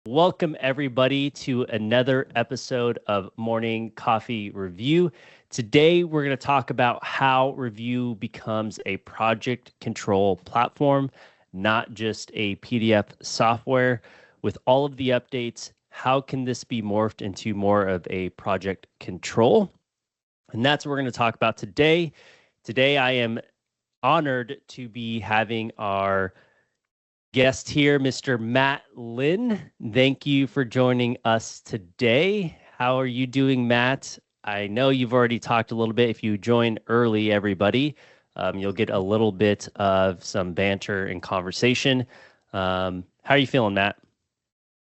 Welcome, everybody, to another episode of Morning Coffee Review. Today, we're going to talk about how Revu becomes a project control platform, not just a PDF software. With all of the updates, how can this be morphed into more of a project control? And that's what we're going to talk about today. Today, I am honored to be having our guest here, Mr. Matt Lynn. Thank you for joining us today. How are you doing, Matt? I know you've already talked a little bit. If you join early, everybody, you'll get a little bit of some banter and conversation. How are you feeling, Matt?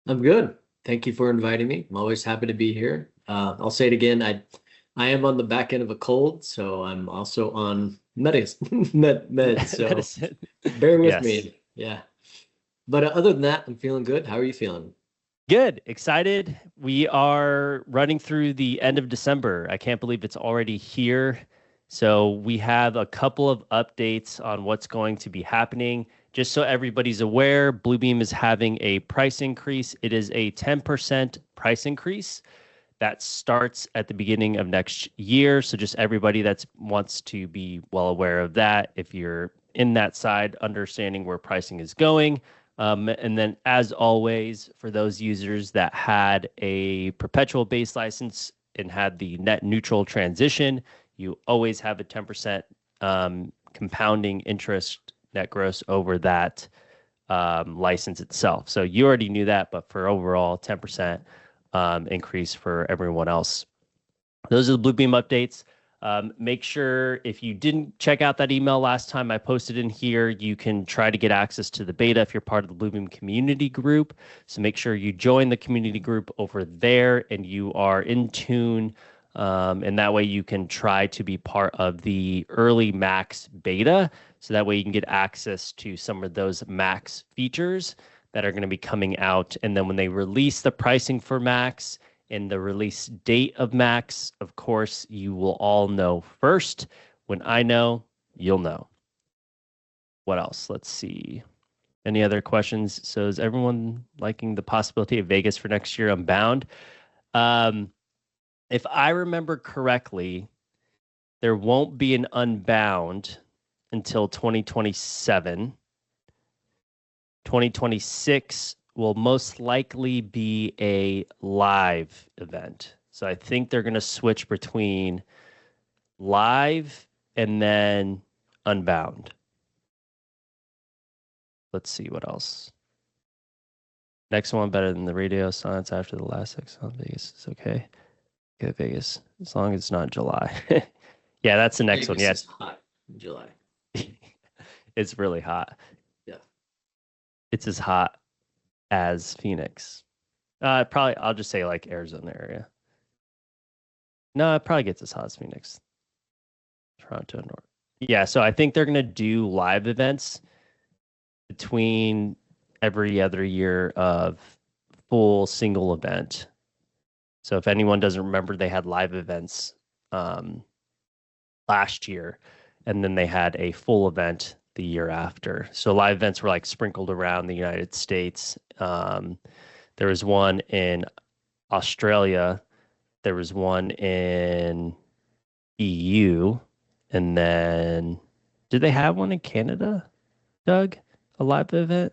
I'm good. Thank you for inviting me. I'm always happy to be here. I'll say it again. I am on the back end of a cold, so I'm also on meds. So Medicine. bear with Yes. me. Yeah. But other than that, I'm feeling good. How are you feeling? Good. Excited. We are running through the end of December. I can't believe it's already here. So we have a couple of updates on what's going to be happening. Just so everybody's aware, Bluebeam is having a price increase. It is a 10% price increase that starts at the beginning of next year. So just everybody that wants to be well aware of that, if you're in that side, understanding where pricing is going. And then, as always, for those users that had a perpetual base license and had the net neutral transition, you always have a 10% compounding interest net gross over that license itself. So you already knew that, but for overall 10% increase for everyone else. Those are the Bluebeam updates. Make sure if you didn't check out that email last time I posted in here, you can try to get access to the beta if you're part of the Bluebeam community group. So make sure you join the community group over there and you are in tune. And that way you can try to be part of the early Max beta. So that way you can get access to some of those Max features that are going to be coming out. And then when they release the pricing for Max, and the release date of Max, of course, you will all know first. When I know, you'll know. What else? Let's see. Any other questions? So is everyone liking the possibility of Vegas for next year? Unbound. If I remember correctly, there won't be an Unbound until 2027. 2026 will most likely be a live event. So I think they're going to switch between live and then Unbound. Let's see what else. Next one better than the radio silence after the last 6 on Vegas. It's okay. Get Vegas as long as it's not July. Yeah, that's the next Vegas one. Yes, is hot in July. It's really hot. Yeah, it's as hot as Phoenix. Probably I'll just say like Arizona area. No, it probably gets as hot as Phoenix. Toronto North. Yeah, so I think they're gonna do live events between every other year of full single event. So if anyone doesn't remember, they had live events last year, and then they had a full event the year after. So live events were like sprinkled around the United States. There was one in Australia. There was one in EU. And then did they have one in Canada, Doug? A live event?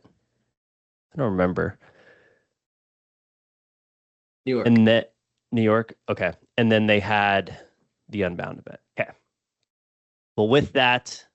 I don't remember. New York. And that New York. Okay. And then they had the Unbound event. Okay. Well, with that,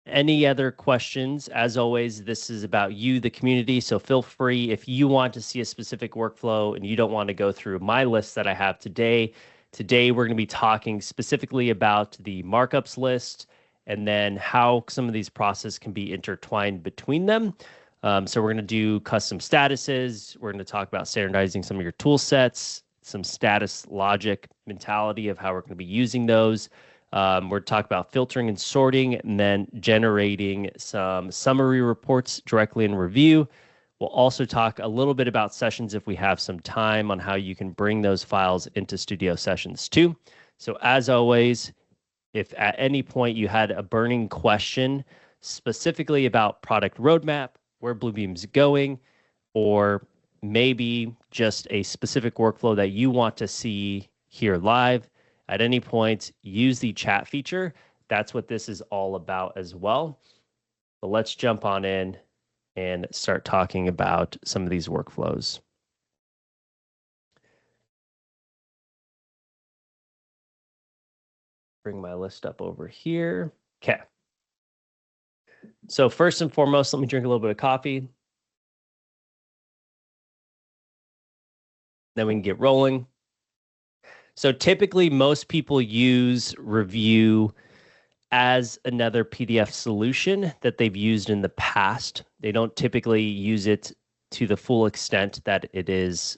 any other questions? As always, this is about you, the community. So feel free if you want to see a specific workflow and you don't want to go through my list that I have today. Today, we're going to be talking specifically about the markups list and then how some of these processes can be intertwined between them. So we're going to do custom statuses. We're going to talk about standardizing some of your tool sets, some status logic mentality of how we're going to be using those. We're talking about filtering and sorting and then generating some summary reports directly in Revu. We'll also talk a little bit about sessions if we have some time on how you can bring those files into Studio Sessions too. So as always, if at any point you had a burning question specifically about product roadmap, where Bluebeam's going, or maybe just a specific workflow that you want to see here live at any point, use the chat feature. That's what this is all about as well. But let's jump on in and start talking about some of these workflows. Bring my list up over here. Okay. So first and foremost, let me drink a little bit of coffee. Then we can get rolling. So typically most people use Revu as another PDF solution that they've used in the past. They don't typically use it to the full extent that it is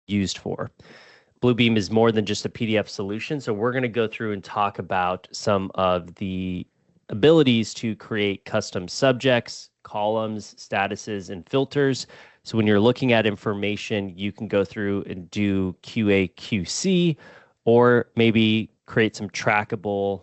used for. Bluebeam is more than just a PDF solution. So we're going to go through and talk about some of the abilities to create custom subjects, columns, statuses, and filters. So when you're looking at information, you can go through and do QA, QC, or maybe create some trackable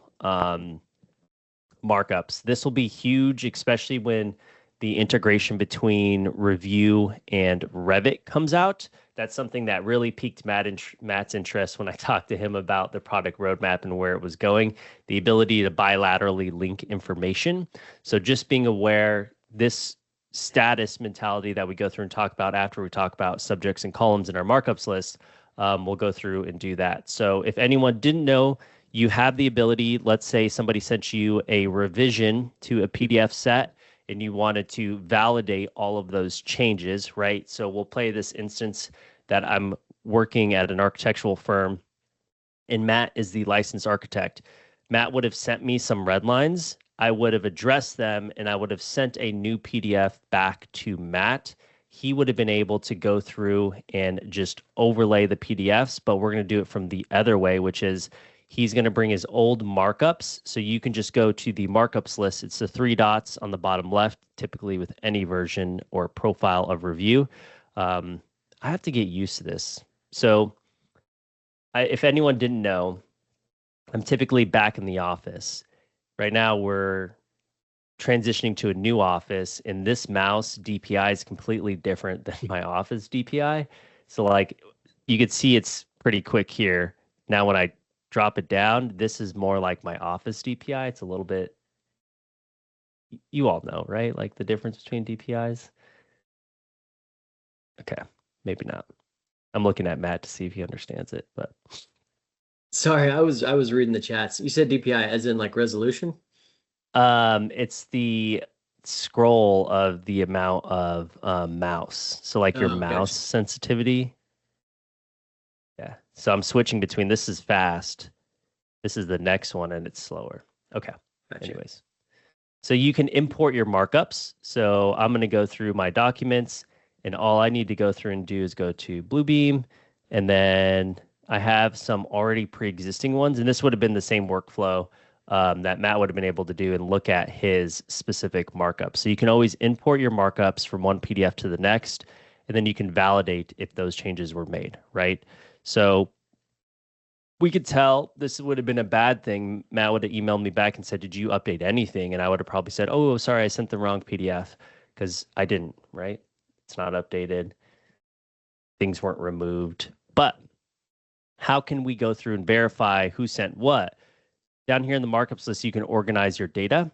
markups. This will be huge, especially when the integration between Revu and Revit comes out. That's something that really piqued Matt's interest when I talked to him about the product roadmap and where it was going, the ability to bilaterally link information. So just being aware, this status mentality that we go through and talk about after we talk about subjects and columns in our markups list, we'll go through and do that. So if anyone didn't know, you have the ability, let's say somebody sent you a revision to a PDF set and you wanted to validate all of those changes, right? So we'll play this instance that I'm working at an architectural firm and Matt is the licensed architect. Matt would have sent me some red lines. I would have addressed them and I would have sent a new PDF back to Matt. He would have been able to go through and just overlay the PDFs, but we're going to do it from the other way, which is he's going to bring his old markups. So you can just go to the markups list. It's the 3 dots on the bottom left, typically with any version or profile of Revu. I have to get used to this. So if anyone didn't know, I'm typically back in the office. Right now we're transitioning to a new office and this mouse DPI is completely different than my office DPI. So like you could see it's pretty quick here. Now when I drop it down, this is more like my office DPI. It's a little bit, you all know, right? Like the difference between DPIs. Okay, maybe not. I'm looking at Matt to see if he understands it, but. Sorry, I was reading the chats. You said DPI as in like resolution? It's the scroll of the amount of mouse. So like your mouse gotcha. sensitivity. Yeah. So I'm switching between this is fast. This is the next one and it's slower. Okay. Gotcha. Anyways. So you can import your markups. So I'm going to go through my documents and all I need to go through and do is go to Bluebeam and then I have some already pre-existing ones, and this would have been the same workflow that Matt would have been able to do and look at his specific markup. So you can always import your markups from one PDF to the next, and then you can validate if those changes were made, right? So we could tell this would have been a bad thing. Matt would have emailed me back and said, did you update anything? And I would have probably said, oh, sorry, I sent the wrong PDF because I didn't, right? It's not updated. Things weren't removed. But how can we go through and verify who sent what? Down here in the markups list, you can organize your data.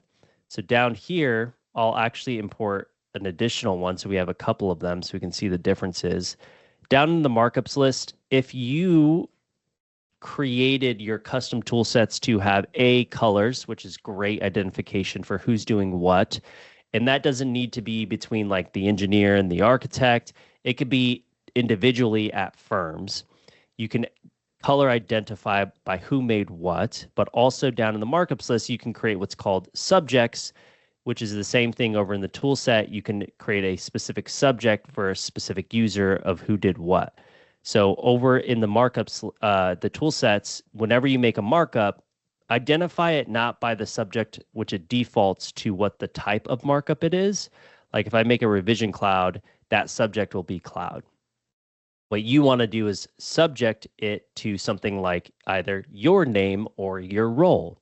So down here, I'll actually import an additional one. So we have a couple of them so we can see the differences. Down in the markups list, if you created your custom tool sets to have colors, which is great identification for who's doing what, and that doesn't need to be between like the engineer and the architect. It could be individually at firms. You can color identify by who made what, but also down in the markups list, you can create what's called subjects, which is the same thing over in the tool set. You can create a specific subject for a specific user of who did what. So over in the markups, the tool sets, whenever you make a markup, identify it not by the subject, which it defaults to what the type of markup it is. Like if I make a revision cloud, that subject will be cloud. What you want to do is subject it to something like either your name or your role.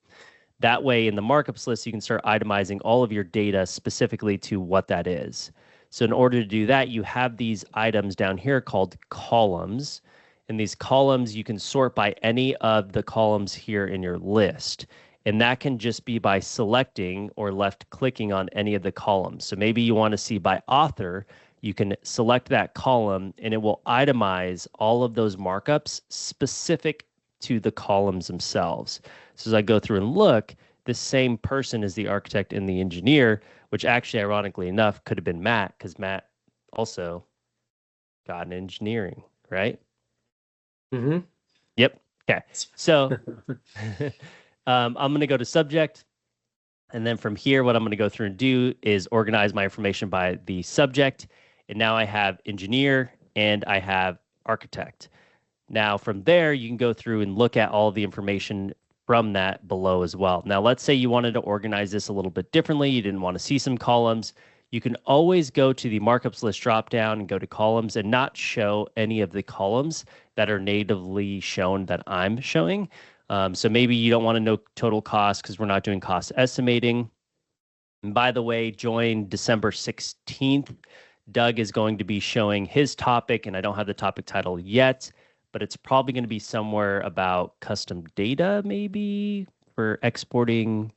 That way in the markups list, you can start itemizing all of your data specifically to what that is. So in order to do that, you have these items down here called columns. And these columns, you can sort by any of the columns here in your list. And that can just be by selecting or left clicking on any of the columns. So maybe you want to see by author, you can select that column and it will itemize all of those markups specific to the columns themselves. So as I go through and look, the same person is the architect and the engineer, which actually, ironically enough, could have been Matt, because Matt also got an engineering, right? Mm-hmm. Yep. Okay. So I'm going to go to subject. And then from here, what I'm going to go through and do is organize my information by the subject. And now I have engineer and I have architect. Now from there, you can go through and look at all the information from that below as well. Now, let's say you wanted to organize this a little bit differently. You didn't want to see some columns. You can always go to the markups list dropdown and go to columns and not show any of the columns that are natively shown that I'm showing. So maybe you don't want to know total cost because we're not doing cost estimating. And by the way, join December 16th. Doug is going to be showing his topic, and I don't have the topic title yet, but it's probably going to be somewhere about custom data, maybe for exporting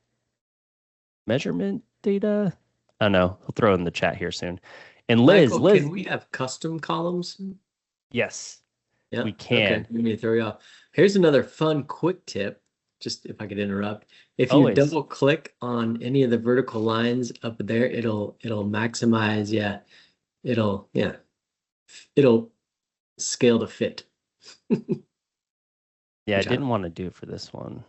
measurement data. I don't know. I'll throw it in the chat here soon. And Liz, Michael, can we have custom columns? Yes, yeah, we can. Okay. Let me throw you off. Here's another fun, quick tip. Just if I could interrupt, if you Always. double click on any of the vertical lines up there, it'll maximize. Yeah, it'll scale to fit. Yeah, I didn't want to do it for this one.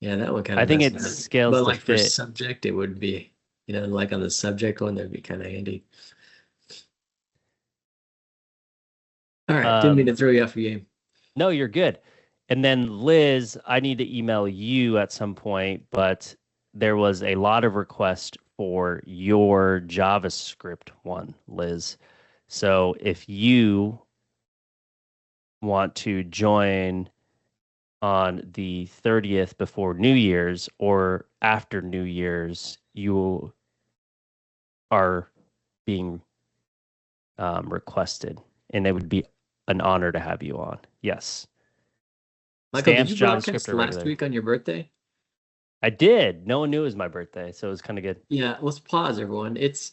Yeah, that one kind of. I think it scales but to like fit. For subject, it would be, like on the subject one, that'd be kind of handy. All right, didn't mean to throw you off your game. No, you're good. And then Liz, I need to email you at some point, but there was a lot of requests for your JavaScript one, Liz. So if you want to join on the 30th before New Year's or after New Year's, you are being requested, and it would be an honor to have you on. Yes. Michael, Stamps, did you broadcast JavaScript, or last regular? week on your birthday? I did. No one knew it was my birthday, so it was kind of good. Yeah, let's pause, everyone. It's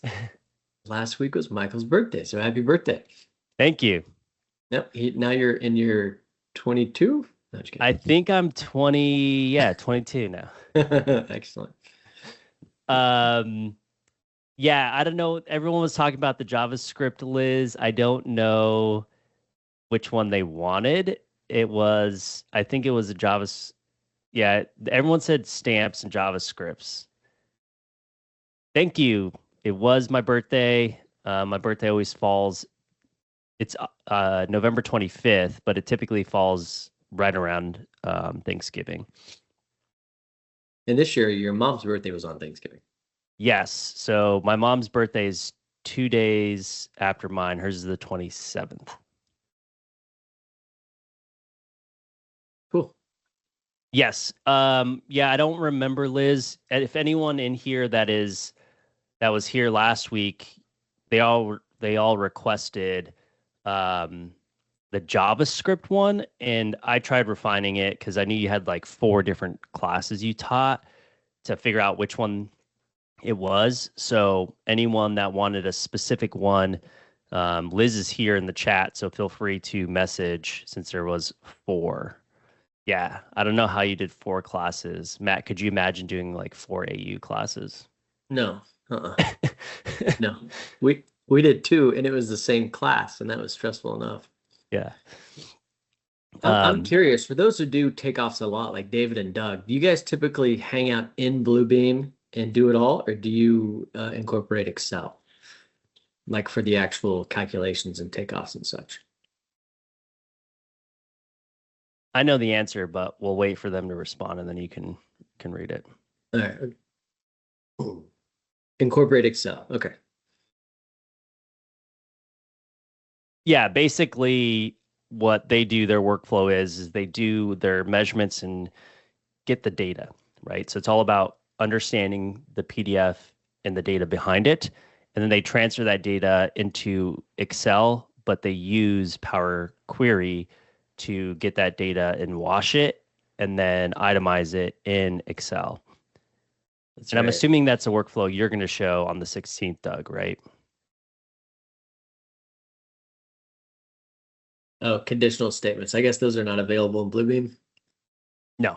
last week was Michael's birthday, so happy birthday. Thank you. Yep. Now you're in your 22? No, just kidding. I think I'm 20. Yeah, 22 now. Excellent. Yeah, I don't know. Everyone was talking about the JavaScript, Liz. I don't know which one they wanted. I think it was a JavaScript. Yeah, everyone said stamps and JavaScripts. Thank you. It was my birthday. My birthday always falls. It's November 25th, but it typically falls right around Thanksgiving. And this year, your mom's birthday was on Thanksgiving. Yes. So my mom's birthday is 2 days after mine. Hers is the 27th. Cool. Yes. Yeah, I don't remember, Liz. If anyone in here that was here last week, they all requested the JavaScript one, and I tried refining it because I knew you had like 4 different classes you taught to figure out which one it was. So anyone that wanted a specific one, Liz is here in the chat, so feel free to message since there was 4. Yeah, I don't know how you did 4 classes. Matt, could you imagine doing like 4 AU classes? No. No. We did 2, and it was the same class, and that was stressful enough. Yeah. I'm curious, for those who do takeoffs a lot, like David and Doug, do you guys typically hang out in Bluebeam and do it all, or do you incorporate Excel, like for the actual calculations and takeoffs and such? I know the answer, but we'll wait for them to respond, and then you can read it. All right. Incorporate Excel. Okay. Yeah, basically what they do, their workflow is they do their measurements and get the data, right? So it's all about understanding the PDF and the data behind it, and then they transfer that data into Excel, but they use Power Query to get that data and wash it and then itemize it in Excel. That's and right. I'm assuming that's a workflow you're going to show on the 16th, Doug, right? Oh, conditional statements. I guess those are not available in Bluebeam. No.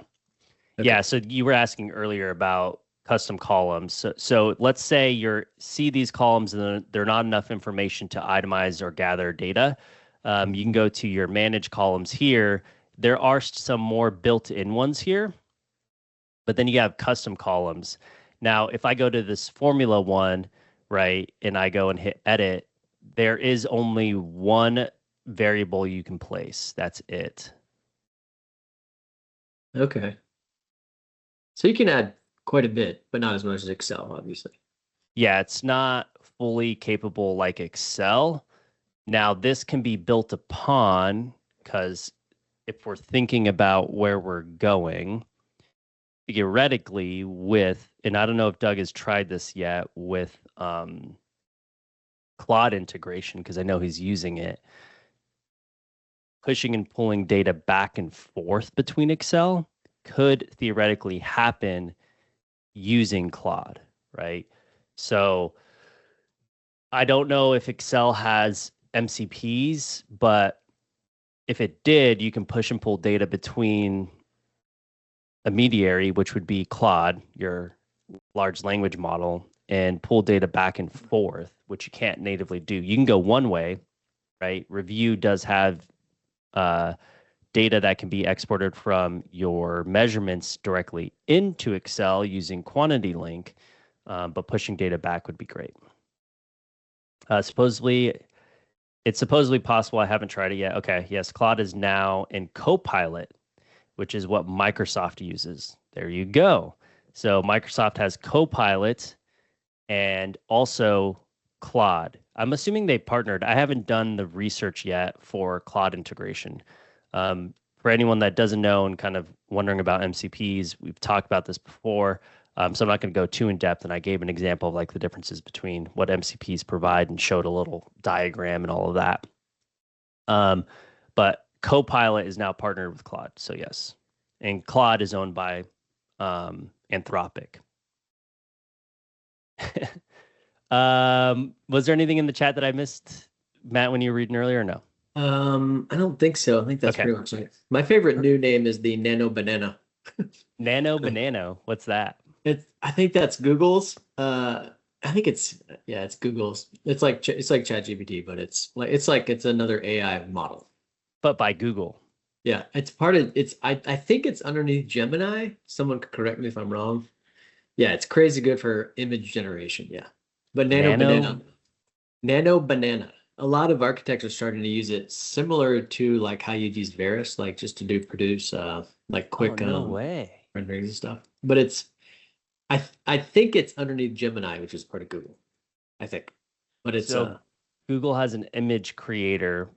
Okay. Yeah, so you were asking earlier about custom columns. So let's say you see these columns and they're not enough information to itemize or gather data. You can go to your manage columns here. There are some more built-in ones here, but then you have custom columns. Now, if I go to this formula one, right, and I go and hit edit, there is only one variable you can place. That's it. Okay. So you can add quite a bit, but not as much as Excel, obviously. Yeah, it's not fully capable like Excel. Now, this can be built upon, because if we're thinking about where we're going, theoretically with, and I don't know if Doug has tried this yet with Claude integration, because I know he's using it, pushing and pulling data back and forth between Excel could theoretically happen using Claude, right? So I don't know if Excel has MCPs, but if it did, you can push and pull data between a mediary, which would be Claude, your large language model, and pull data back and forth, which you can't natively do. You can go one way, right? Revu does have data that can be exported from your measurements directly into Excel using quantity link, but pushing data back would be great. It's supposedly possible. I haven't tried it yet. Okay, yes, Claude is now in Copilot, which is what Microsoft uses. There you go. So Microsoft has Copilot and also Claude. I'm assuming they partnered. I haven't done the research yet for Claude integration. For anyone that doesn't know and kind of wondering about MCPs, we've talked about this before. So I'm not going to go too in depth. And I gave an example of like the differences between what MCPs provide and showed a little diagram and all of that. But Copilot is now partnered with Claude. So yes. And Claude is owned by Anthropic. Was there anything in the chat that I missed, Matt, when you were reading earlier or no? I don't think so. I think that's pretty much it. My favorite new name is the Nano Banana. Nano Banana. What's that? I think that's Google's. I think it's Google's. It's like ChatGPT, but it's another AI model. But by Google. Yeah, it's part of it's. I think it's underneath Gemini. Someone could correct me if I'm wrong. Yeah, it's crazy good for image generation. Yeah, but Nano Banana. A lot of architects are starting to use it, similar to like how you'd use Varus, like just to produce like quick renderings and stuff. But it's I think it's underneath Gemini, which is part of Google. I think, but it's Google has an image creator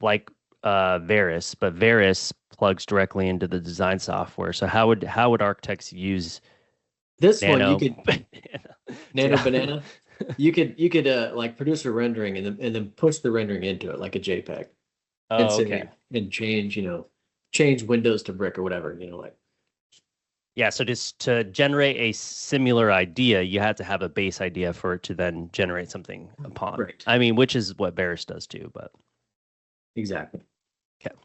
like Varus, but Varus plugs directly into the design software. So how would architects use this Nano one? You could Nano Banana. You could like produce a rendering and then push the rendering into it like a JPEG. Oh, okay. And change windows to brick or whatever, like. Yeah, so just to generate a similar idea, you have to have a base idea for it to then generate something upon. Right. I mean, which is what Varus does too, but. Exactly. Okay.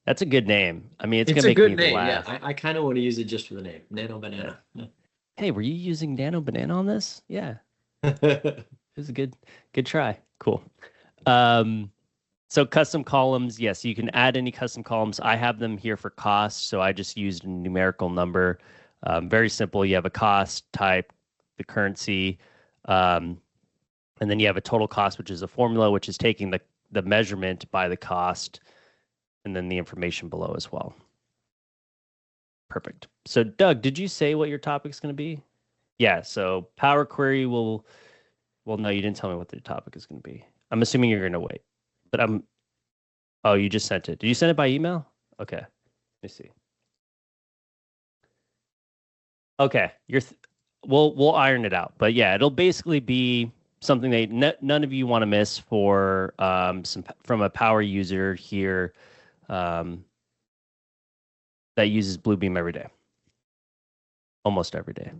That's a good name. I mean, it's gonna a make good me name. laugh. Yeah, I kind of want to use it just for the name, Nano Banana. Yeah. Hey, were you using Nano Banana on this? Yeah. It was a good try. Cool. So custom columns, yes, you can add any custom columns. I have them here for cost, so I just used a numerical number. Very simple. You have a cost type, the currency, and then you have a total cost, which is a formula, which is taking the measurement by the cost, and then the information below as well. Perfect. So Doug, did you say what your topic's going to be? Yeah, so Power Query will, well, no, you didn't tell me what the topic is going to be. I'm assuming you're going to wait, but oh, you just sent it. Did you send it by email? Okay, let me see. Okay, we'll iron it out. But yeah, it'll basically be something that none of you want to miss for from a power user here that uses Bluebeam every day, almost every day.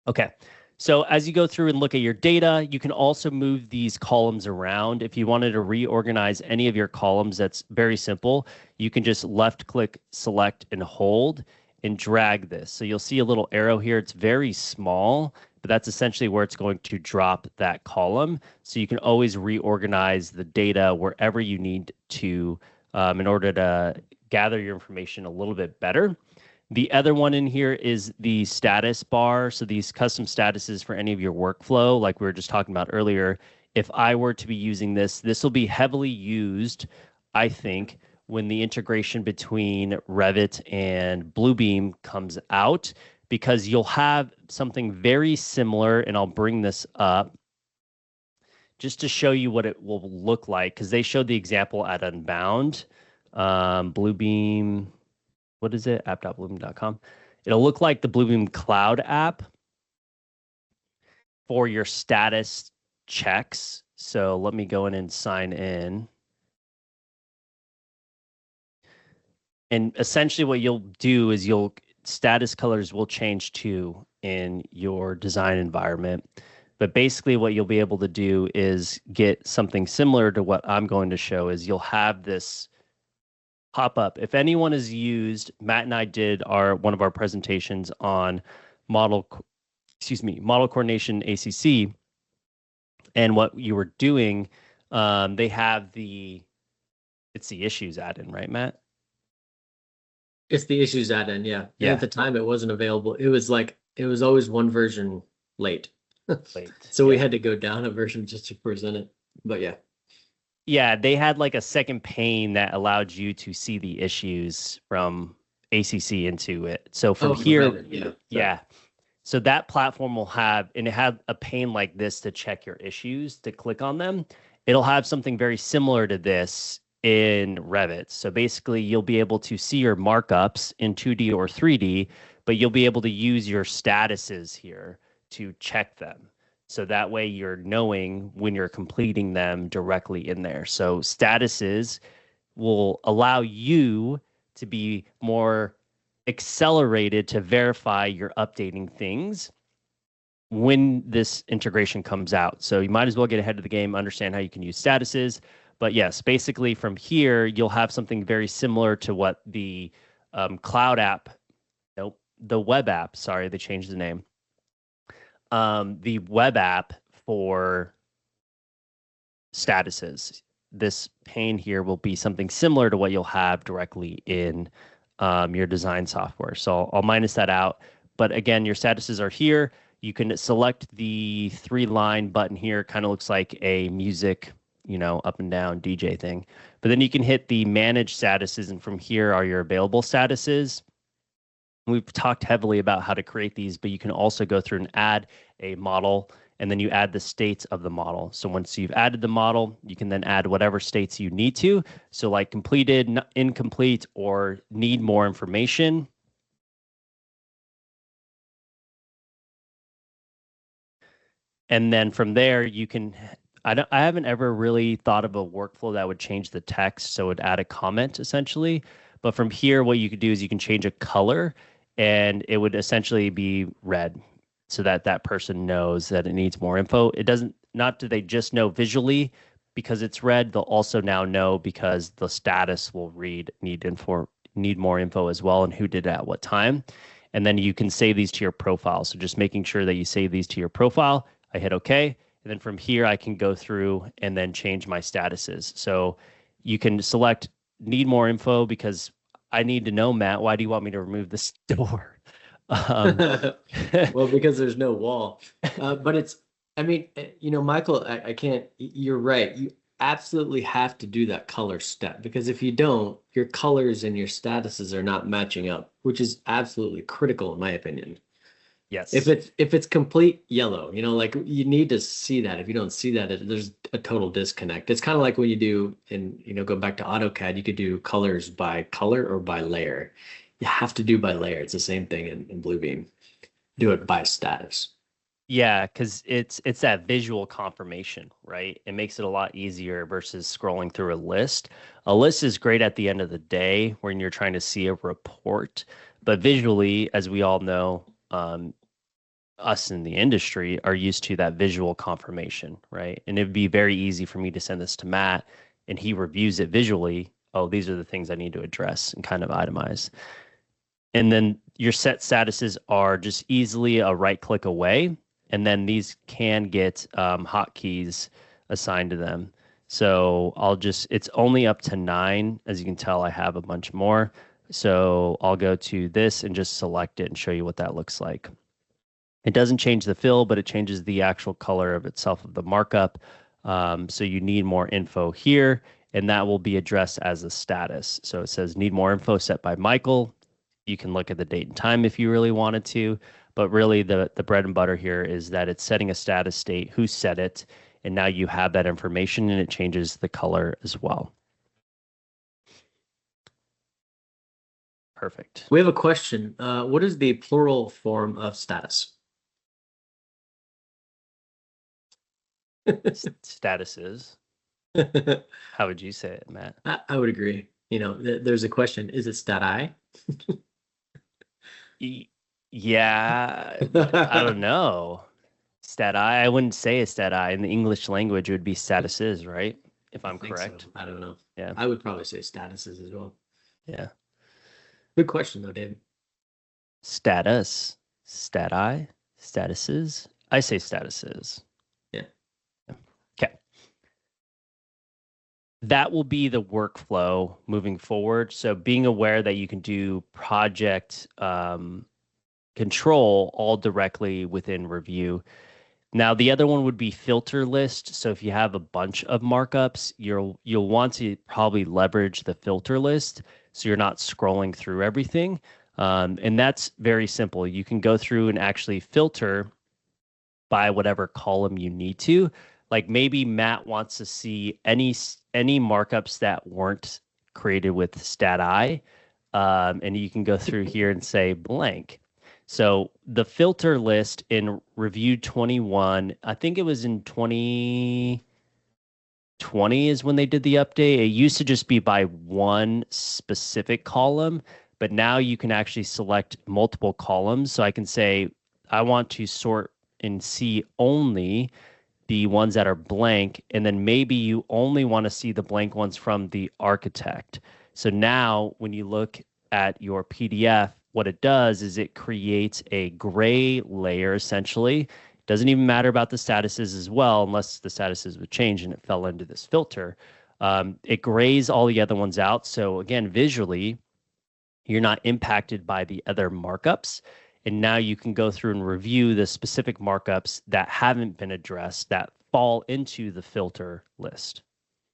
Okay. So as you go through and look at your data, you can also move these columns around. If you wanted to reorganize any of your columns, that's very simple. You can just left click, select, and hold and drag this. So you'll see a little arrow here. It's very small, but that's essentially where it's going to drop that column. So you can always reorganize the data wherever you need to in order to gather your information a little bit better. The other one in here is the status bar. So these custom statuses for any of your workflow, like we were just talking about earlier. If I were to be using this, this will be heavily used, I think, when the integration between Revit and Bluebeam comes out, because you'll have something very similar, and I'll bring this up just to show you what it will look like, because they showed the example at Unbound. Bluebeam, what is it? app.bluebeam.com. It'll look like the Bluebeam Cloud app for your status checks. So let me go in and sign in. And essentially what you'll do is status colors will change too in your design environment. But basically what you'll be able to do is get something similar to what I'm going to show. Is you'll have this pop up. If anyone has used, Matt and I did one of our presentations on model coordination ACC, and what you were doing, they have it's the issues add-in, right, Matt? It's the issues add-in, yeah. Yeah. And at the time, it wasn't available. It was always one version late. Late. So we had to go down a version just to present it. But yeah. Yeah, they had like a second pane that allowed you to see the issues from ACC into it. So from here, yeah. So that platform will have, and it had a pane like this to check your issues, to click on them. It'll have something very similar to this in Revit. So basically, you'll be able to see your markups in 2D or 3D, but you'll be able to use your statuses here to check them. So that way you're knowing when you're completing them directly in there. So statuses will allow you to be more accelerated to verify you're updating things when this integration comes out. So you might as well get ahead of the game, understand how you can use statuses. But yes, basically from here, you'll have something very similar to what the cloud app, the web app, sorry, they changed the name. The web app for statuses. This pane here will be something similar to what you'll have directly in your design software. So I'll minus that out. But again, your statuses are here. You can select the 3-line button here. Kind of looks like a music, up and down DJ thing. But then you can hit the manage statuses, and from here are your available statuses. We've talked heavily about how to create these, but you can also go through and add a model, and then you add the states of the model. So once you've added the model, you can then add whatever states you need to. So like completed, incomplete, or need more information. And then from there, you can, I haven't ever really thought of a workflow that would change the text, so it would add a comment essentially. But from here, what you could do is you can change a color, and it would essentially be red, so that that person knows that it needs more info. It doesn't, not do they just know visually because it's red, they'll also now know because the status will read need more info as well, and who did it at what time. And then you can save these to your profile. So just making sure that you save these to your profile. I hit OK. And then from here, I can go through and then change my statuses. So you can select need more info because I need to know, Matt, why do you want me to remove this door? Well, because there's no wall. But it's, Michael, I can't, you're right. You absolutely have to do that color step, because if you don't, your colors and your statuses are not matching up, which is absolutely critical in my opinion. Yes. If it's complete yellow, like you need to see that. If you don't see that, there's a total disconnect. It's kind of like when you do go back to AutoCAD, you could do colors by color or by layer. You have to do by layer. It's the same thing in Bluebeam. do it by status. Yeah, because it's that visual confirmation, right? It makes it a lot easier versus scrolling through a list. A list is great at the end of the day when you're trying to see a report, but visually, as we all know, us in the industry are used to that visual confirmation, right? And it'd be very easy for me to send this to Matt and he reviews it visually. Oh, these are the things I need to address and kind of itemize. And then your set statuses are just easily a right click away. And then these can get hotkeys assigned to them. So it's only up to 9. As you can tell, I have a bunch more. So I'll go to this and just select it and show you what that looks like. It doesn't change the fill, but it changes the actual color of itself of the markup. So you need more info here, and that will be addressed as a status. So it says need more info set by Michael. You can look at the date and time if you really wanted to, but really the bread and butter here is that it's setting a status state, who set it, and now you have that information and it changes the color as well. Perfect. We have a question. What is the plural form of status? Statuses. How would you say it, Matt? I would agree. You know, there's a question. Is it stati? Yeah, I don't know. Stati, I wouldn't say a stati. In the English language, it would be statuses, right? If I'm correct. So. I don't know. Yeah. I would probably say statuses as well. Yeah. Good question, though, David. Status, stati, statuses. I say statuses. Yeah. Okay. That will be the workflow moving forward. So being aware that you can do project control all directly within Revu. Now, the other one would be filter list. So if you have a bunch of markups, you'll want to probably leverage the filter list so you're not scrolling through everything. And that's very simple. You can go through and actually filter by whatever column you need to. Like maybe Matt wants to see any markups that weren't created with stati, and you can go through here and say blank. So the filter list in Revu 21, I think it was in 2020 is when they did the update. It used to just be by one specific column, but now you can actually select multiple columns. So I can say, I want to sort and see only the ones that are blank, and then maybe you only want to see the blank ones from the architect. So now when you look at your PDF, what it does is it creates a gray layer essentially. Doesn't even matter about the statuses as well, unless the statuses would change and it fell into this filter. It grays all the other ones out. So again, visually, you're not impacted by the other markups. And now you can go through and review the specific markups that haven't been addressed that fall into the filter list.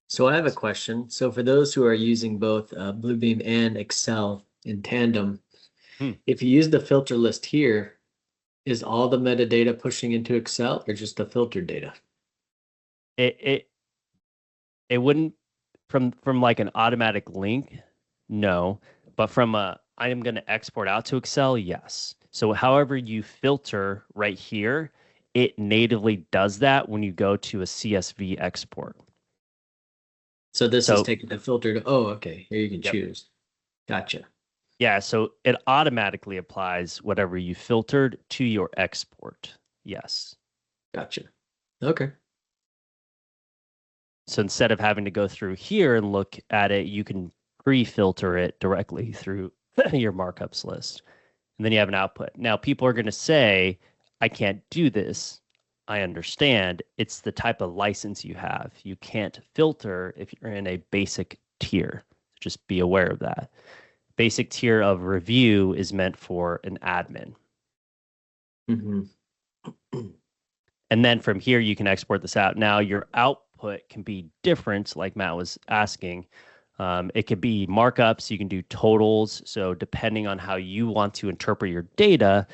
So I have a question. So for those who are using both Bluebeam and Excel in tandem, if you use the filter list here, is all the metadata pushing into Excel or just the filtered data? It wouldn't from like an automatic link, no. But from a I'm going to export out to Excel, yes. So however you filter right here, it natively does that when you go to a CSV export. So this is taking the filter to, oh, okay, here you can choose. Gotcha. Yeah, so it automatically applies whatever you filtered to your export. Yes. Gotcha. Okay. So instead of having to go through here and look at it, you can pre-filter it directly through your markups list. And then you have an output. Now, people are going to say, I can't do this. I understand. It's the type of license you have. You can't filter if you're in a basic tier. Just be aware of that. Basic tier of Revu is meant for an admin. And then from here, you can export this out. Now, your output can be different, like Matt was asking. It could be markups. You can do totals. So depending on how you want to interpret your data,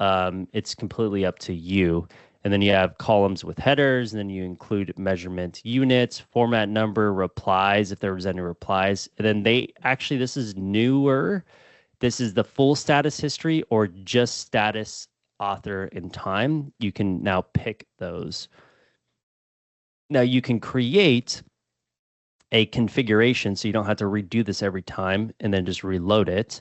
it's completely up to you. And then you have columns with headers, and then you include measurement units, format number, replies, if there was any replies. And then this is newer. This is the full status history or just status author, and time, you can now pick those. Now you can create a configuration so you don't have to redo this every time and then just reload it.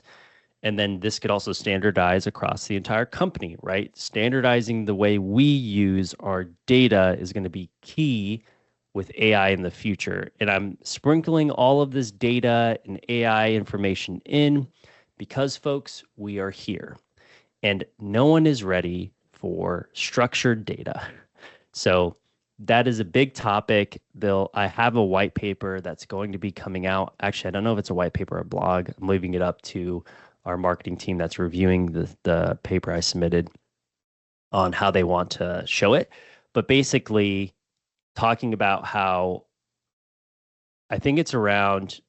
And then this could also standardize across the entire company, right? Standardizing the way we use our data is going to be key with AI in the future. And I'm sprinkling all of this data and AI information in because, folks, we are here and no one is ready for structured data. So that is a big topic. I have a white paper that's going to be coming out. Actually, I don't know if it's a white paper or a blog. I'm leaving it up to our marketing team that's reviewing the paper I submitted on how they want to show it. But basically talking about how I think it's around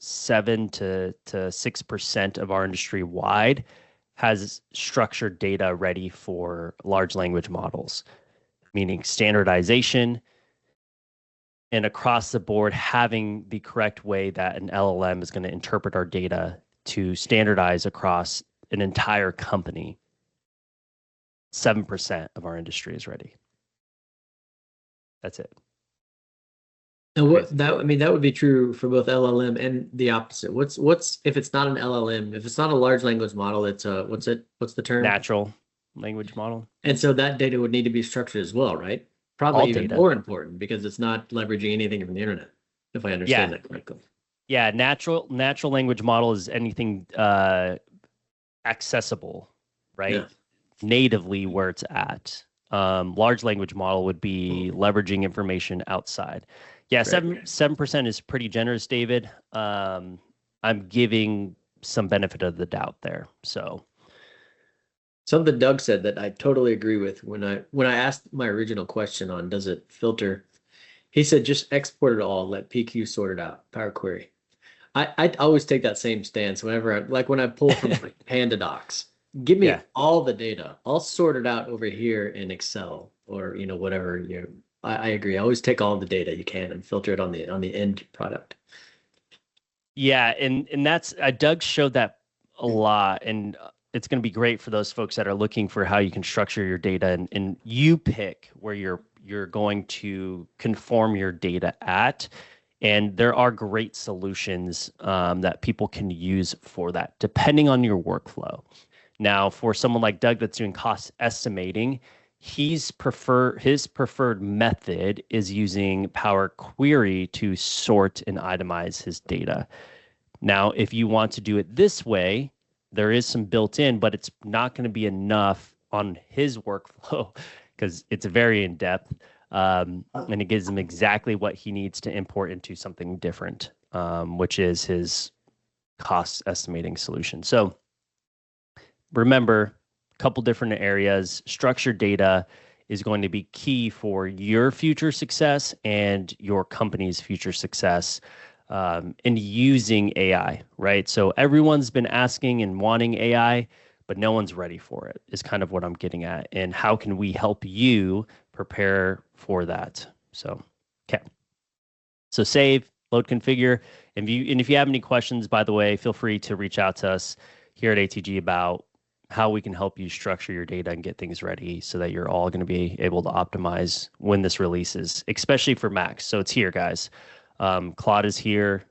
7 to 6% of our industry wide has structured data ready for large language models, meaning standardization and across the board having the correct way that an LLM is going to interpret our data to standardize across an entire company. 7% of our industry is ready. That's it. And that would be true for both LLM and the opposite. What's if it's not an LLM, if it's not a large language model, it's what's the term? Natural language model. And so that data would need to be structured as well, right? Probably All even data. more important because it's not leveraging anything from the internet, if I understand that correctly. Yeah, natural language model is anything accessible, right? Yeah. Natively where it's at. Large language model would be leveraging information outside. Yeah, 7% is pretty generous, David. I'm giving some benefit of the doubt there. So something Doug said that I totally agree with when I asked my original question on does it filter, he said just export it all, let PQ sort it out, Power Query. I always take that same stance whenever when I pull from like Panda docs. Give me all the data. I'll sort it out over here in Excel or whatever. I agree. I always take all the data you can and filter it on the end product. Yeah, and that's Doug showed that a lot, and it's going to be great for those folks that are looking for how you can structure your data, and you pick where you're going to conform your data at. And there are great solutions that people can use for that, depending on your workflow. Now, for someone like Doug that's doing cost estimating, his preferred method is using Power Query to sort and itemize his data. Now, if you want to do it this way, there is some built in, but it's not going to be enough on his workflow because it's very in-depth. And it gives him exactly what he needs to import into something different, which is his cost estimating solution. So remember, a couple different areas. Structured data is going to be key for your future success and your company's future success in using AI, right? So everyone's been asking and wanting AI, but no one's ready for it, is kind of what I'm getting at. And how can we help you prepare for that? So, okay. So save, load, configure. And if you have any questions, by the way, feel free to reach out to us here at ATG about how we can help you structure your data and get things ready so that you're all going to be able to optimize when this releases, especially for Max. So it's here, guys. Claude is here.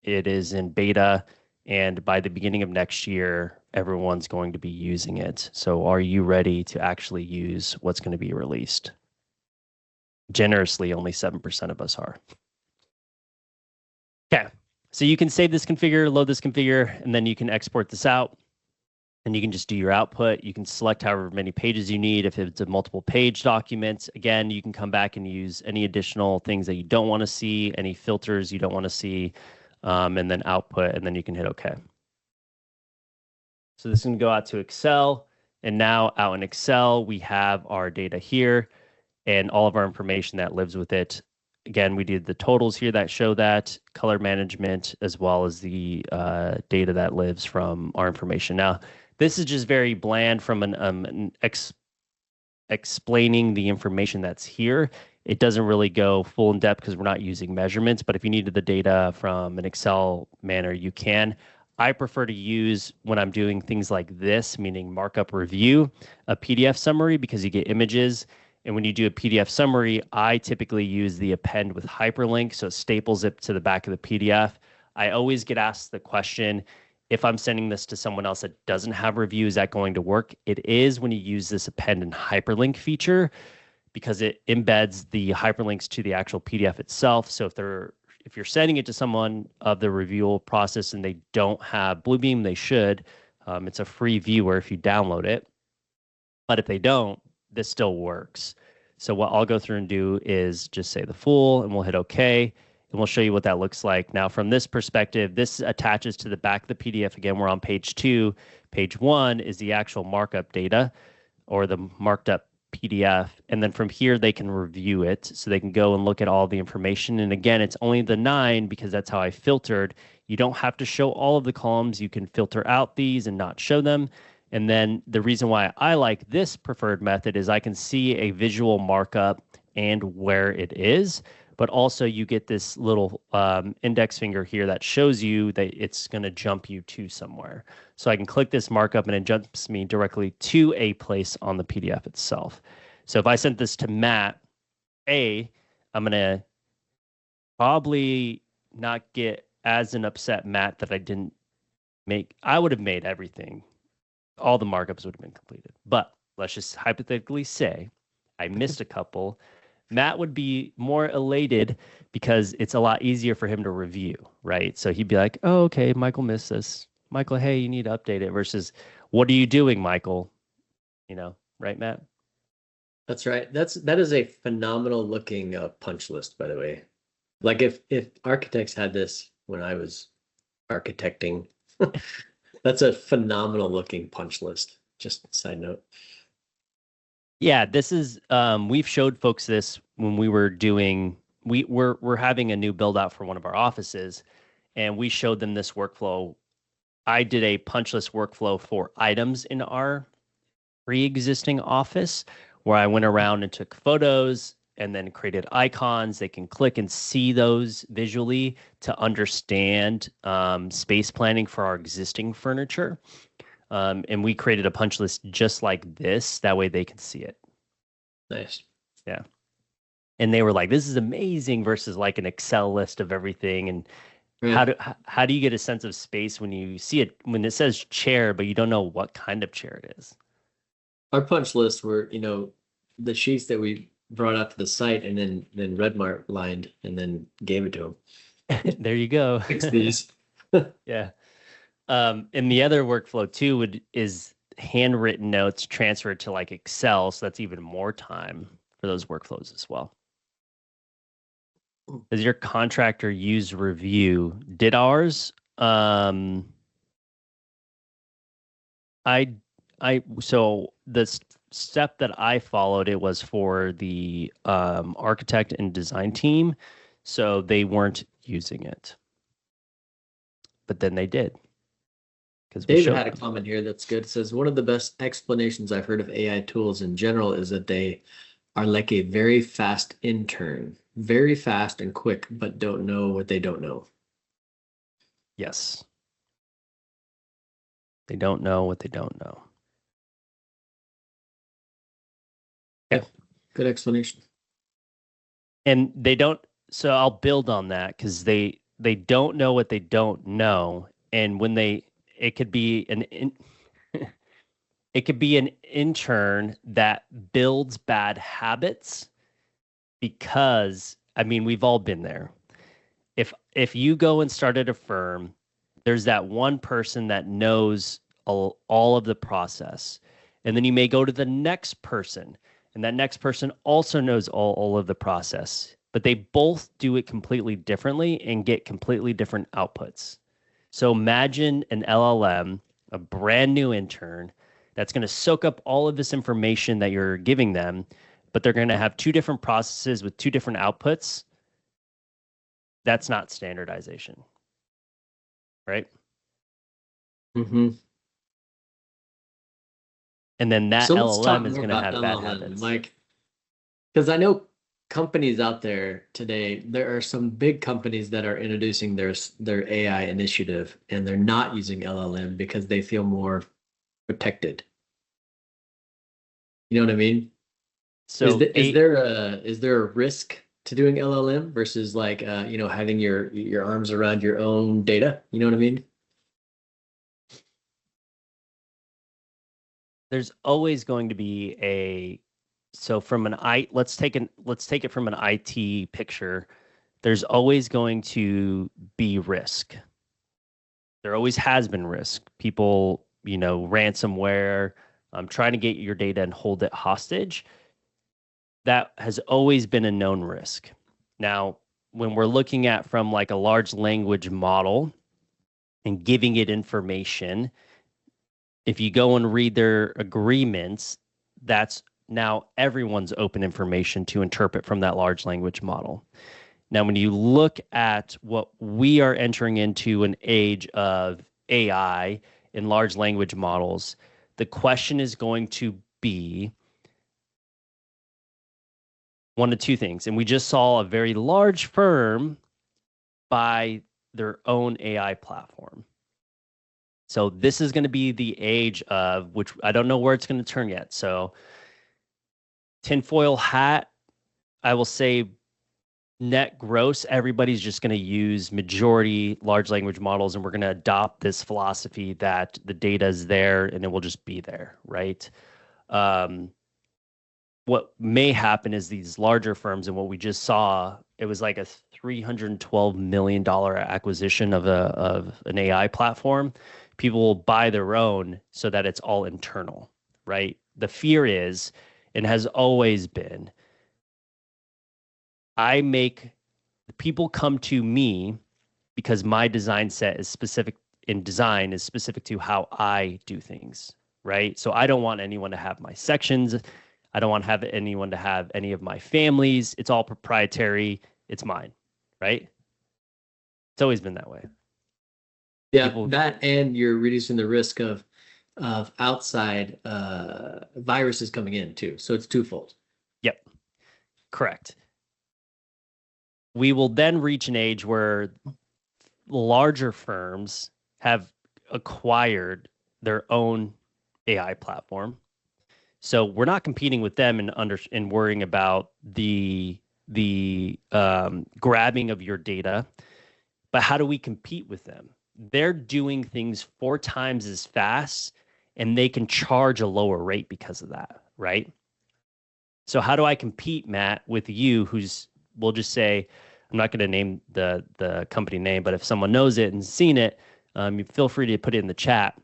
It is in beta. And by the beginning of next year, everyone's going to be using it. So are you ready to actually use what's going to be released? Generously, only 7% of us are. Okay, so you can save this configure, load this configure, and then you can export this out. And you can just do your output. You can select however many pages you need. If it's a multiple page document, again, you can come back and use any additional things that you don't want to see, any filters you don't want to see, and then output, and then you can hit OK. So this is going to go out to Excel. And now out in Excel, we have our data here and all of our information that lives with it. Again, we did the totals here that show that, color management, as well as the data that lives from our information. Now, this is just very bland from explaining the information that's here. It doesn't really go full in depth because we're not using measurements, but if you needed the data from an Excel manner, you can. I prefer to use when I'm doing things like this, meaning Markup Review, a PDF summary because you get images. And when you do a PDF summary, I typically use the append with hyperlink, so it staples it to the back of the PDF. I always get asked the question, if I'm sending this to someone else that doesn't have review, is that going to work? It is when you use this append and hyperlink feature because it embeds the hyperlinks to the actual PDF itself. So if you're sending it to someone of the review process and they don't have Bluebeam, they should. It's a free viewer if you download it. But if they don't, this still works. So what I'll go through and do is just say the full, and we'll hit OK, and we'll show you what that looks like. Now, from this perspective, this attaches to the back of the PDF. Again, we're on page 2. Page 1 is the actual markup data or the marked up PDF. And then from here, they can review it. So they can go and look at all the information. And again, it's only the 9 because that's how I filtered. You don't have to show all of the columns. You can filter out these and not show them. And then the reason why I like this preferred method is I can see a visual markup and where it is, but also you get this little index finger here that shows you that it's going to jump you to somewhere. So I can click this markup and it jumps me directly to a place on the PDF itself. So if I sent this to Matt, I'm going to probably not get as an upset Matt that I didn't make. I would have made everything. All the markups would have been completed. But let's just hypothetically say I missed a couple. Matt would be more elated because it's a lot easier for him to review, right? So he'd be like, oh, okay, Michael missed this. Michael, hey, you need to update it versus what are you doing, Michael? Right, Matt? That's right. That is a phenomenal looking punch list, by the way. Like if architects had this when I was architecting, that's a phenomenal looking punch list. Just a side note. Yeah, this is we've showed folks this when we were doing we're having a new build out for one of our offices, and we showed them this workflow. I did a punch list workflow for items in our pre-existing office where I went around and took photos and then created icons. They can click and see those visually to understand space planning for our existing furniture. And we created a punch list just like this. That way they can see it. Nice. Yeah. And they were like, this is amazing versus like an Excel list of everything. And how do you get a sense of space when you see it, when it says chair, but you don't know what kind of chair it is? Our punch lists were, the sheets that we brought up to the site and then Redmart lined and then gave it to them. There you go. Fix these. Yeah. And the other workflow too is handwritten notes transferred to like Excel. So that's even more time for those workflows as well. Does your contractor use Review? Did ours? So the step that I followed, it was for the architect and design team. So they weren't using it. But then they did. David had a comment here that's good. It says, one of the best explanations I've heard of AI tools in general is that they are like a very fast intern. Very fast and quick, but don't know what they don't know. Yes. They don't know what they don't know. Yeah. Good explanation. And they don't, so I'll build on that because they don't know what they don't know. And when it could be an intern that builds bad habits because, I mean, we've all been there. If you go and start at a firm, there's that one person that knows all of the process. And then you may go to the next person, and that next person also knows all of the process. But they both do it completely differently and get completely different outputs. So imagine an LLM, a brand new intern, that's going to soak up all of this information that you're giving them, but they're going to have two different processes with two different outputs. That's not standardization, right? Mm-hmm. And then that LLM is going to have bad habits. Mike, because I know companies out there today, there are some big companies that are introducing their AI initiative, and they're not using LLM because they feel more protected. You know what I mean? So Is there a risk to doing LLM versus like having your arms around your own data? You know what I mean? there's always going to be so from let's take it from an IT picture. There's always going to be risk. There always has been risk. People, ransomware, trying to get your data and hold it hostage. That has always been a known risk. Now, when we're looking at from like a large language model and giving it information, if you go and read their agreements, that's now everyone's open information to interpret from that large language model. Now, when you look at what we are entering into an age of AI in large language models, the question is going to be one of two things. And we just saw a very large firm buy their own AI platform. So this is going to be the age of, which I don't know where it's going to turn yet. So tinfoil hat, I will say net gross, everybody's just going to use majority large language models, and we're going to adopt this philosophy that the data is there and it will just be there, right? What may happen is these larger firms, and what we just saw, it was like a $312 million acquisition of an AI platform. People will buy their own so that it's all internal, right? The fear is, and has always been, people come to me because my design set is specific to how I do things, right? So I don't want anyone to have my sections. I don't want to have anyone to have any of my families. It's all proprietary. It's mine, right? It's always been that way. Yeah, that, and you're reducing the risk of outside viruses coming in too. So it's twofold. Yep, correct. We will then reach an age where larger firms have acquired their own AI platform. So we're not competing with them and worrying about the grabbing of your data, but how do we compete with them? They're doing things 4 times as fast, and they can charge a lower rate because of that, right? So how do I compete, Matt, with you, we'll just say, I'm not going to name the company name, but if someone knows it and seen it, feel free to put it in the chat.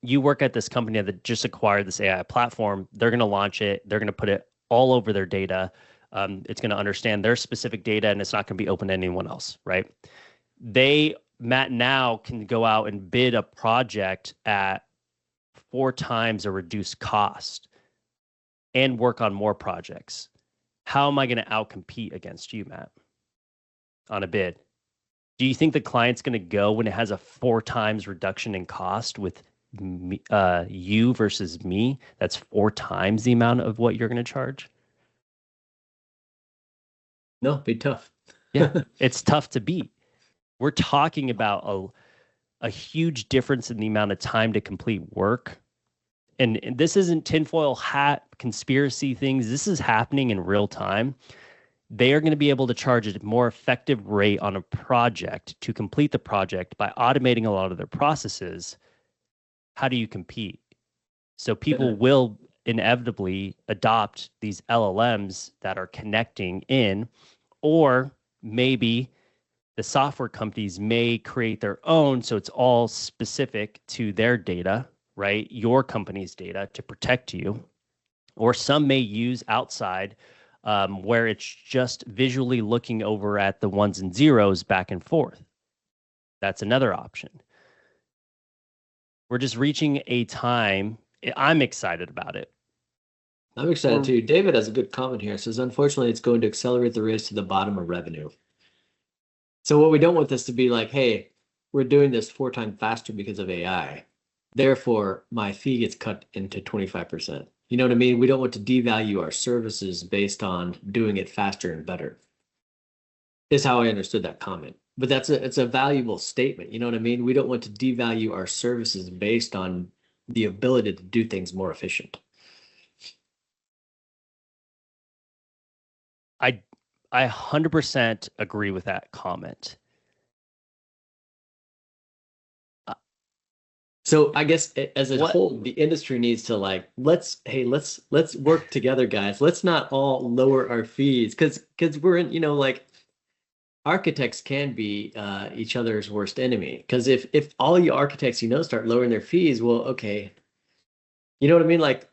You work at this company that just acquired this AI platform. They're going to launch it. They're going to put it all over their data. It's going to understand their specific data, and it's not going to be open to anyone else, right? Matt now can go out and bid a project at 4 times a reduced cost and work on more projects. How am I going to outcompete against you, Matt, on a bid? Do you think the client's going to go when it has a 4 times reduction in cost with you versus me? That's 4 times the amount of what you're going to charge. No, it'd be tough. Yeah, it's tough to beat. We're talking about a huge difference in the amount of time to complete work. And this isn't tinfoil hat conspiracy things. This is happening in real time. They are going to be able to charge a more effective rate on a project to complete the project by automating a lot of their processes. How do you compete? So people will inevitably adopt these LLMs that are connecting in, or maybe the software companies may create their own, so it's all specific to their data, right? Your company's data to protect you. Or some may use outside, where it's just visually looking over at the ones and zeros back and forth. That's another option. We're just reaching a time. I'm excited about it. I'm excited too. David has a good comment here. It says, unfortunately, it's going to accelerate the race to the bottom of revenue. So what we don't want this to be like, hey, we're doing this 4 times faster because of AI. Therefore, my fee gets cut into 25%. You know what I mean? We don't want to devalue our services based on doing it faster and better. Is how I understood that comment. But it's a valuable statement. You know what I mean? We don't want to devalue our services based on the ability to do things more efficient. I 100% agree with that comment. So I guess as a whole, the industry needs to like, let's work together, guys. Let's not all lower our fees because we're in, like architects can be each other's worst enemy. Because if all you architects start lowering their fees, well, okay, you know what I mean? Like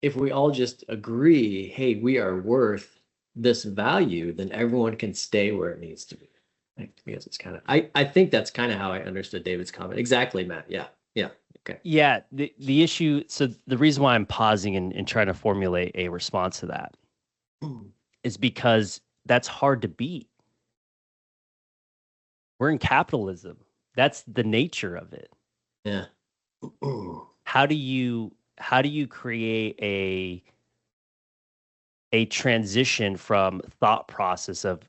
if we all just agree, hey, we are worth this value, then everyone can stay where it needs to be. Because it's kind of, I think that's kind of how I understood David's comment. Exactly, Matt. Yeah. Yeah. Okay. Yeah. The issue, so the reason why I'm pausing and trying to formulate a response to that is because that's hard to beat. We're in capitalism. That's the nature of it. Yeah. How do you create a transition from thought process of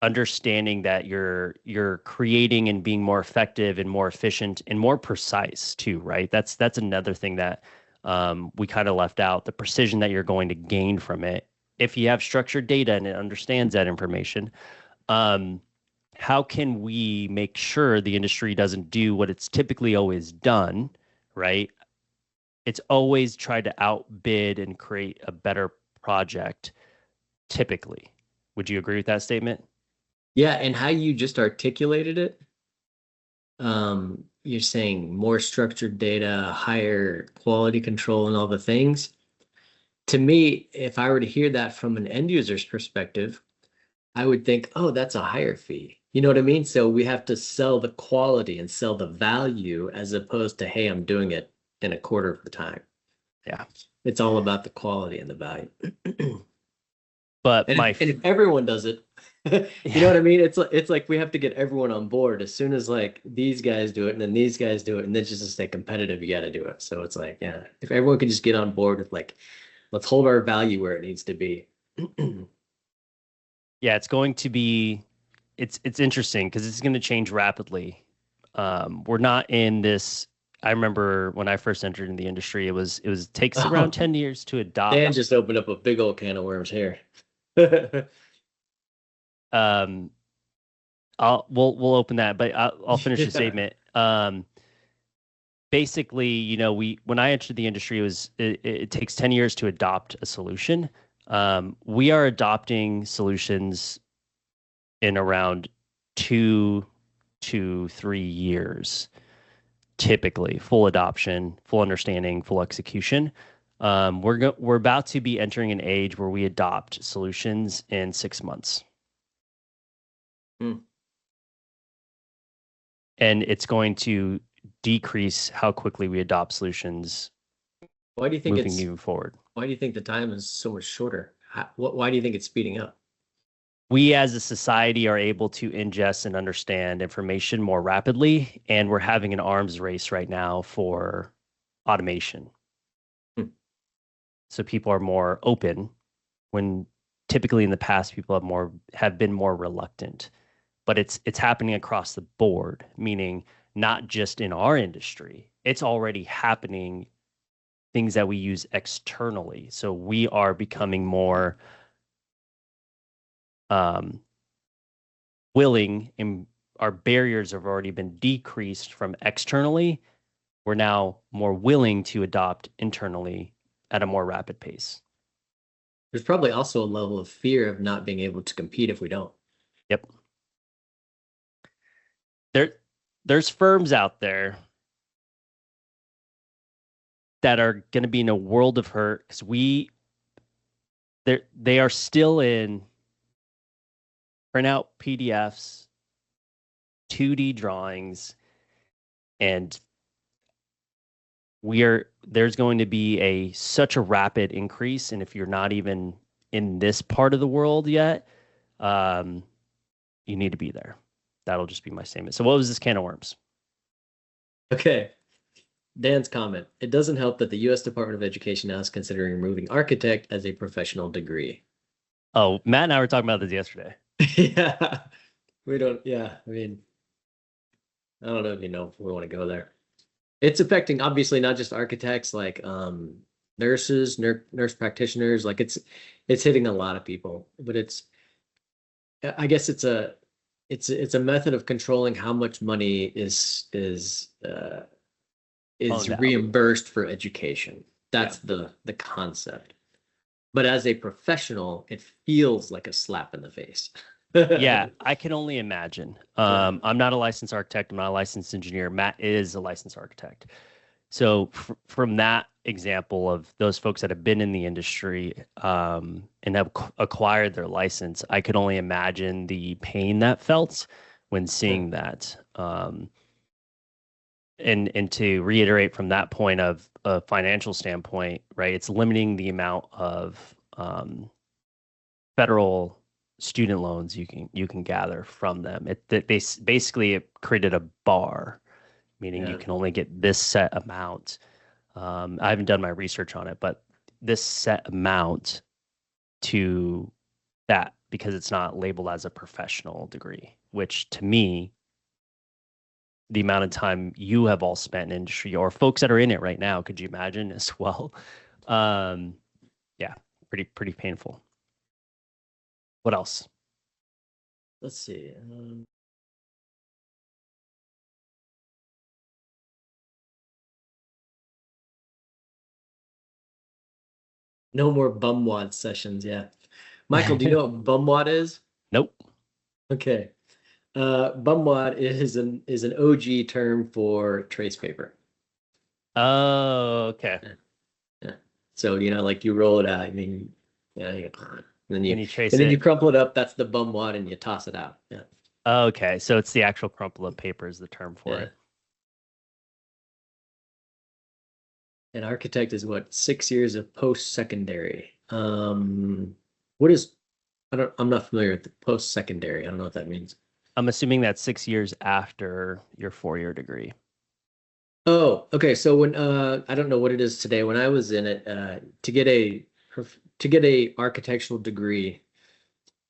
understanding that you're creating and being more effective and more efficient and more precise too, right? That's another thing that we kind of left out, the precision that you're going to gain from it if you have structured data and it understands that information. How can we make sure the industry doesn't do what it's typically always done, right? It's always tried to outbid and create a better project, typically. Would you agree with that statement? Yeah, and how you just articulated it, you're saying more structured data, higher quality control, and all the things. To me, if I were to hear that from an end user's perspective, I would think, oh, that's a higher fee. You know what I mean? So we have to sell the quality and sell the value as opposed to, hey, I'm doing it in a quarter of the time. Yeah. It's all about the quality and the value. But and if everyone does it, you know what I mean? It's like we have to get everyone on board as soon as like these guys do it and then these guys do it and then just to stay competitive, you got to do it. So it's like, yeah, if everyone could just get on board with like, let's hold our value where it needs to be. Yeah, it's going to be, it's interesting because it's going to change rapidly. We're not in this. I remember when I first entered in the industry, it takes around 10 years to adopt. Dan just opened up a big old can of worms here. We'll open that, but I'll finish the statement. Basically, when I entered the industry, it takes 10 years to adopt a solution. We are adopting solutions in around 2 to 3 years, typically full adoption, full understanding, full execution. We're about to be entering an age where we adopt solutions in 6 months. And it's going to decrease how quickly we adopt solutions. Why do you think moving forward? Why do you think the time is so much shorter? Why do you think it's speeding up? We as a society are able to ingest and understand information more rapidly, and we're having an arms race right now for automation. So people are more open when typically in the past people have been more reluctant. But it's happening across the board, meaning not just in our industry. It's already happening, things that we use externally. So we are becoming more willing, and our barriers have already been decreased from externally. We're now more willing to adopt internally at a more rapid pace. There's probably also a level of fear of not being able to compete if we don't. Yep. There's firms out there that are going to be in a world of hurt because they are still in print out PDFs, 2D drawings, and there's going to be such a rapid increase. And if you're not even in this part of the world yet, you need to be there. That'll just be my statement. So what was this can of worms? Okay. Dan's comment, it doesn't help that the U.S. Department of Education now is considering removing architect as a professional degree. Oh, Matt and I were talking about this yesterday. Yeah, we don't, yeah, I mean, I don't know if if we want to go there. It's affecting obviously not just architects, like nurses, nurse practitioners, like it's hitting a lot of people, but I guess it's a method of controlling how much money is reimbursed for education. That's the concept. But as a professional, it feels like a slap in the face. Yeah, I can only imagine. I'm not a licensed architect. I'm not a licensed engineer. Matt is a licensed architect. So from that example of those folks that have been in the industry and have acquired their license, I could only imagine the pain that felt when seeing that. And to reiterate from that point of a financial standpoint, right? It's limiting the amount of federal student loans you can gather from them. They basically it created a bar, meaning you can only get this set amount. I haven't done my research on it, but this set amount to that because it's not labeled as a professional degree, which to me, the amount of time you have all spent in industry or folks that are in it right now, could you imagine as well? Yeah, pretty painful. What else? Let's see. No more Bumwad sessions. Yeah. Michael, do you know what Bumwad is? Nope. Okay. Bumwad is an OG term for trace paper. Oh, okay. Yeah. So, like you roll it out, I mean, and then you trace and then it. you crumple it up, that's the Bumwad, and you toss it out. Yeah. Okay. So it's the actual crumple of paper is the term for it. An architect is what, 6 years of post-secondary. What is I'm not familiar with the post-secondary. I don't know what that means. I'm assuming that's 6 years after your 4-year degree. Oh, okay. So when I don't know what it is today. When I was in it, to get a architectural degree,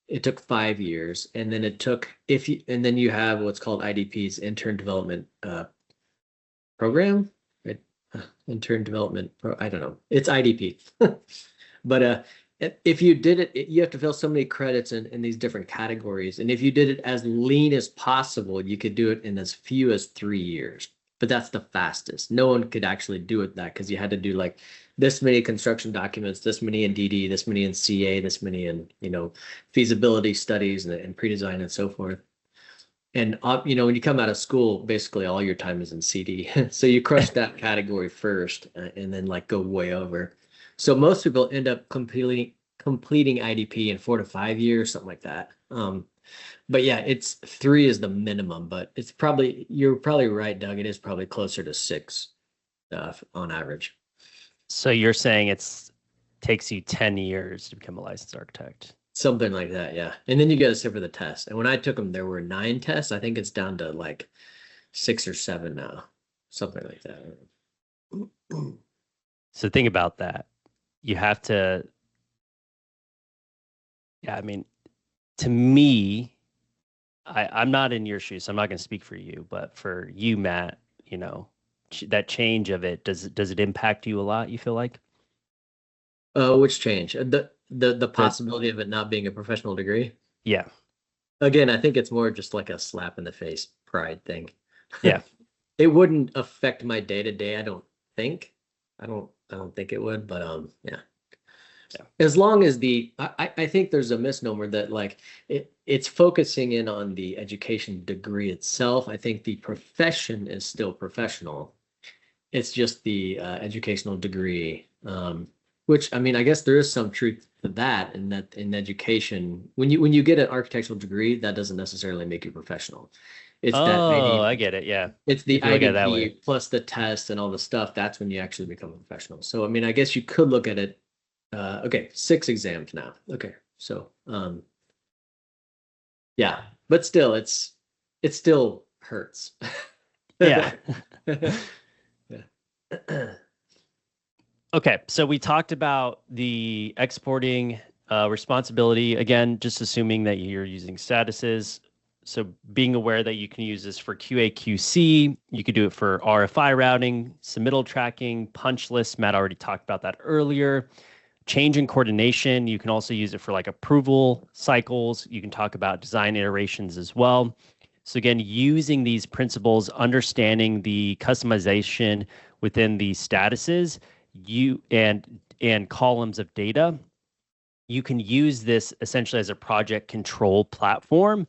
it took 5 years, and then and then you have what's called IDP's intern development program, right? Intern development I don't know. It's IDP. But if you did it, you have to fill so many credits in these different categories. And if you did it as lean as possible, you could do it in as few as 3 years. But that's the fastest. No one could actually do it that because you had to do like this many construction documents, this many in DD, this many in CA, this many in, feasibility studies and pre-design and so forth. And, when you come out of school, basically all your time is in CD. So you crush that category first and then like go way over. So most people end up completing IDP in 4 to 5 years, something like that. But yeah, it's 3 is the minimum, but you're probably right, Doug. It is probably closer to 6 on average. So you're saying takes you 10 years to become a licensed architect. Something like that, yeah. And then you got to sit for the test. And when I took them, there were 9 tests. I think it's down to like 6 or 7 now, something like that. So think about that. You have to, yeah, I mean, to me, I'm not in your shoes, so I'm not going to speak for you, but for you, Matt, that change of it, does it impact you a lot, you feel like? Which change? The possibility of it not being a professional degree? Yeah. Again, I think it's more just like a slap in the face pride thing. Yeah. It wouldn't affect my day-to-day, I don't think. I don't think it would, but yeah. As long as I think there's a misnomer that like it's focusing in on the education degree itself. I think the profession is still professional. It's just the educational degree, which I mean, I guess there is some truth to that, in that in education, when you get an architectural degree, that doesn't necessarily make you professional. It's I get it. Yeah. It's the IDP plus the test and all the stuff. That's when you actually become a professional. So, I mean, I guess you could look at it. Okay, 6 exams now. Okay, so yeah, but still, it still hurts. Yeah. Yeah. Okay, so we talked about the exporting responsibility. Again, just assuming that you're using statuses. So being aware that you can use this for QA, QC, you could do it for RFI routing, submittal tracking, punch lists. Matt already talked about that earlier. Change in coordination, you can also use it for like approval cycles. You can talk about design iterations as well. So again, using these principles, understanding the customization within the statuses, and columns of data, you can use this essentially as a project control platform.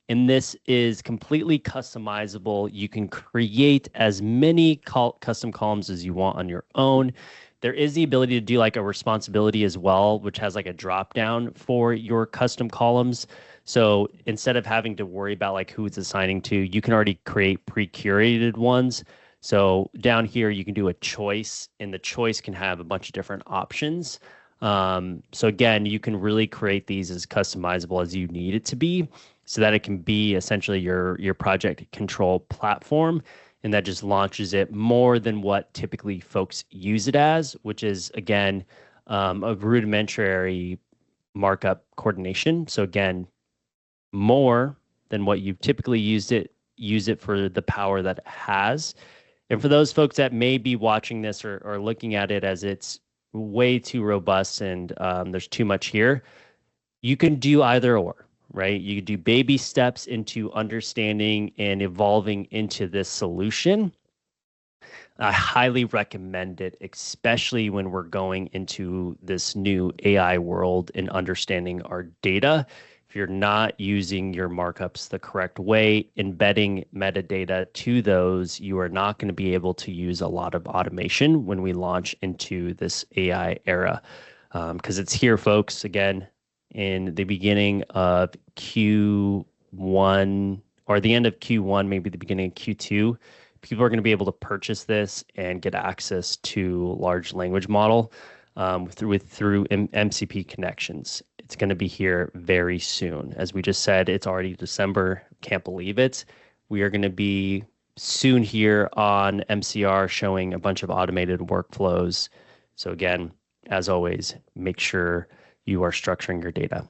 And this is completely customizable. You can create as many custom columns as you want on your own. There is the ability to do like a responsibility as well, which has like a drop down for your custom columns. So instead of having to worry about like who it's assigning to, you can already create pre-curated ones. So down here, you can do a choice, and the choice can have a bunch of different options. So again, you can really create these as customizable as you need it to be, so that it can be essentially your project control platform, and that just launches it more than what typically folks use it as, which is, again, a rudimentary markup coordination. So again, more than what you've typically use it for the power that it has. And for those folks that may be watching this or looking at it as it's way too robust and there's too much here, you can do either or, right? You can do baby steps into understanding and evolving into this solution. I highly recommend it, especially when we're going into this new AI world and understanding our data. If you're not using your markups the correct way, embedding metadata to those, you are not going to be able to use a lot of automation when we launch into this AI era. Because it's here, folks, again, in the beginning of Q1 or the end of Q1, maybe the beginning of Q2, people are going to be able to purchase this and get access to large language model through MCP connections. It's going to be here very soon. As we just said, it's already December. Can't believe it. We are going to be soon here on MCR showing a bunch of automated workflows. So again, as always, make sure you are structuring your data.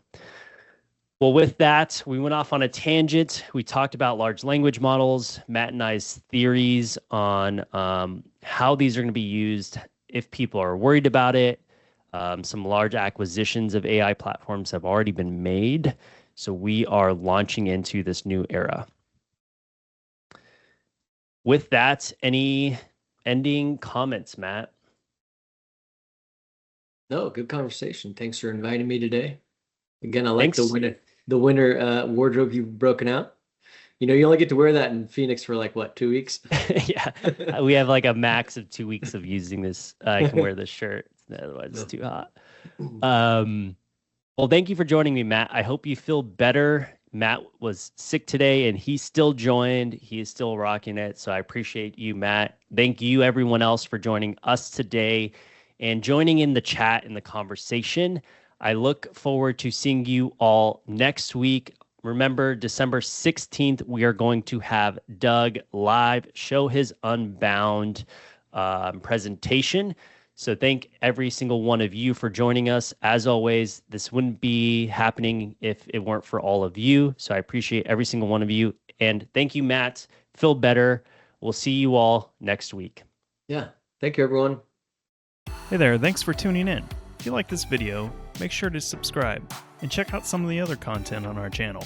Well, with that, we went off on a tangent. We talked about large language models, Matt and I's theories on how these are going to be used if people are worried about it. Some large acquisitions of AI platforms have already been made. So we are launching into this new era. With that, any ending comments, Matt? No, good conversation. Thanks for inviting me today. Again, I like the winter wardrobe you've broken out. You know, you only get to wear that in Phoenix for like what, 2 weeks? Yeah, we have like a max of 2 weeks of using this. I can wear this shirt, otherwise it's too hot. Well, thank you for joining me, Matt. I hope you feel better. Matt was sick today and he still joined. He is still rocking it. So I appreciate you, Matt. Thank you, everyone else, for joining us today and joining in the chat and the conversation. I look forward to seeing you all next week. Remember, December 16th, we are going to have Doug live show his Unbound presentation. So thank every single one of you for joining us. As always, this wouldn't be happening if it weren't for all of you. So I appreciate every single one of you. And thank you, Matt. Feel better. We'll see you all next week. Yeah. Thank you, everyone. Hey there. Thanks for tuning in. If you like this video, make sure to subscribe and check out some of the other content on our channel.